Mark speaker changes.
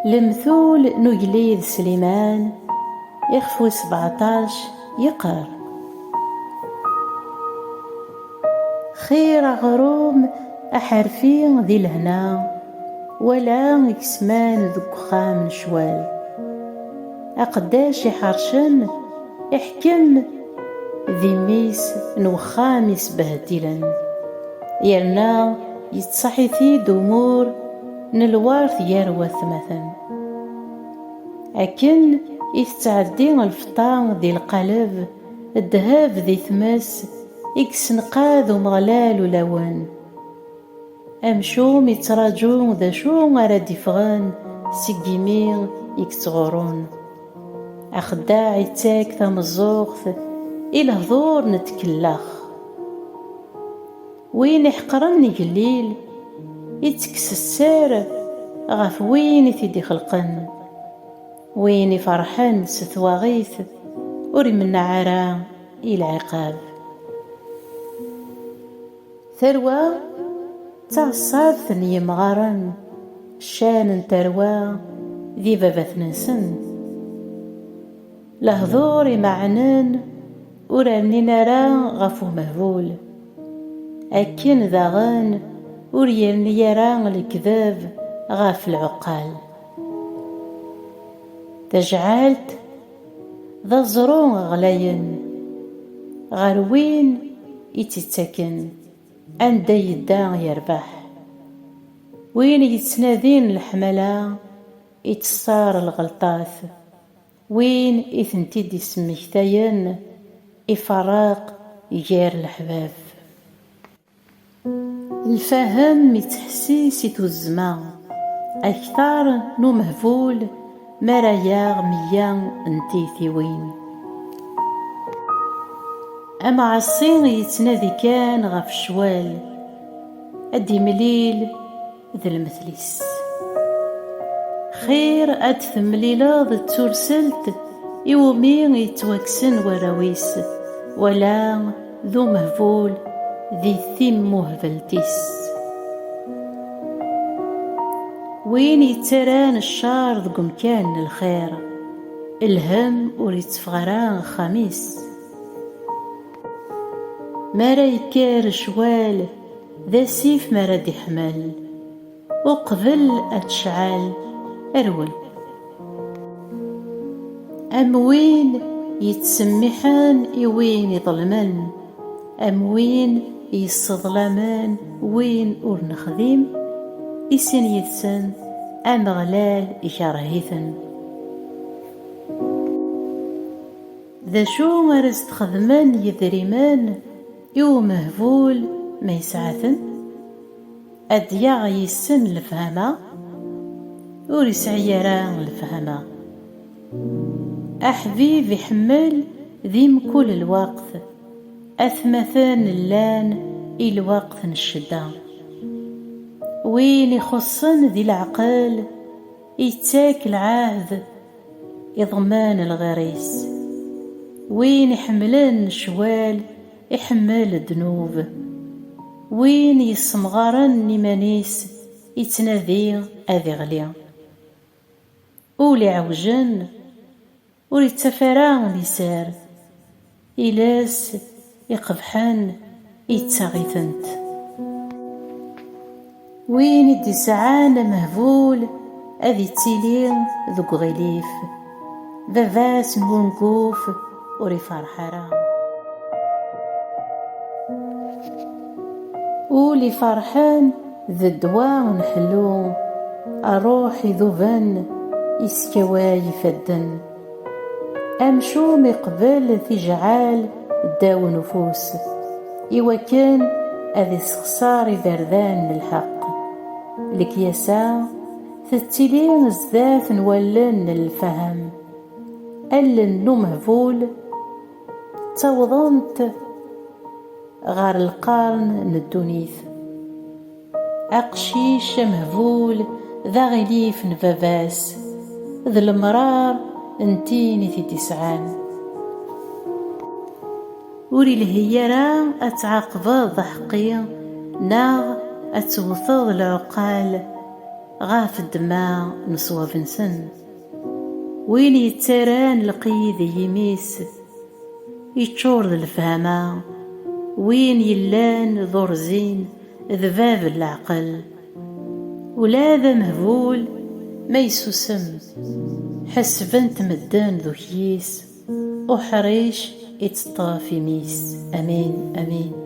Speaker 1: المثول نجليد سليمان يخفو 17 يقر. خير غروم أحرفي ذي الهنا ولا يكسمان ذك خام شوال. أقداش يحرشن يحكم ذي ميس نوخام يسبهدلن يرنا يتصحيثي دمور نلوارث يروث مثلا. أكن يتعدي الفطان ذي القلب الذهب ذي ثمس يكسنقاذ ومغلال ولون. أمشوم يتراجون ذا شو غراد يفغن سيقيمين يكتغرون. أخداع يتاك ثمزوغث إلى هضور نتكلخ. وين يحقرن يقليل يتكس السار غف وين يثدي خلقن. وين يفرحن ستواغيث وري من عرا إلى عقاب. ثروة تعصاب ثني مغارن شان تروى ذي بابث نسن. لهذور معنن وراني نرى غفو مهبول. أكن ذاغن وريني يرى الكذاب غاف العقال. تجعلت ذا زرون غلاين غار وين يتتكن عند يدا يربح. وين يتسنادين الحملة يتصار الغلطاث. وين يثنتيد يسمكتين يفراق يجار الحباب. الفهم يتحسيس يتوزما أكثر نو مهفول مرايا ميا انتي ثوين. أما عالصين يتنادي كان غف الشوال أدي مليل ذا المثليس. خير أد ثمليلة ذا تورسلت يومين يتوكسن وراويس ولا ذو مهفول ذي ثيم مهفلتيس. وين يتران الشار ذو مكان الخير الهم وريتفغران خميس. مارا يكار شوال ذا سيف مارا دي حمل وقبل أتشعل أرول. أم وين يتسمحان وين يظلمان. أم وين يستظلمان وين أور نخديم إسن يثسن أم غلال يكرهيثن. ذا شو غرست خدمان يذريمان يوم مهفول ما يسعثن. أدياغ يسن الفهمة ور يسعيران الفهمة. أحبيب يحمل ذيم كل الوقت أثمثان اللان الوقت الشدة. وين يخصن ذي العقل يتاك العهد يضمان الغريس. وين يحملن شوال يحمل الذنوب. وين يسمغرن نمانيس يتنادي أذي غلي. أولي عوجن وريتفران لسار إلاس يقبحن يتغيثنت. وين يدي سعان مهبول أذي تيلين ذو غليف باباس نقوف وري فرحرا. ولي فرحان ذا الدواء نحلو أروح يذوبن يسكواي فدن. أمشو مقبل تجعال داو نفوس إوا كان أذي سخسار بردان للحق. الكياسة تتلين زداث نولن الفهم. ألن نو مهفول توضنت غار القرن ندونيث. أقشيش مهفول ذا غليف نباباس ذا المرار انتيني في تسعان. وري الهيرة أتعاقب ضحقي ناغ أتوثض العقال غاف الدماء نصواب نسن. وين يتساران لقيد يميس يتشور ذا الفهمة، وين يلان ذو رزين ذباب العقل. ولا ذا مهبول ما يسوسم، حسبنت مدان ذو كيس وحريش يتطافي ميس. أمين أمين.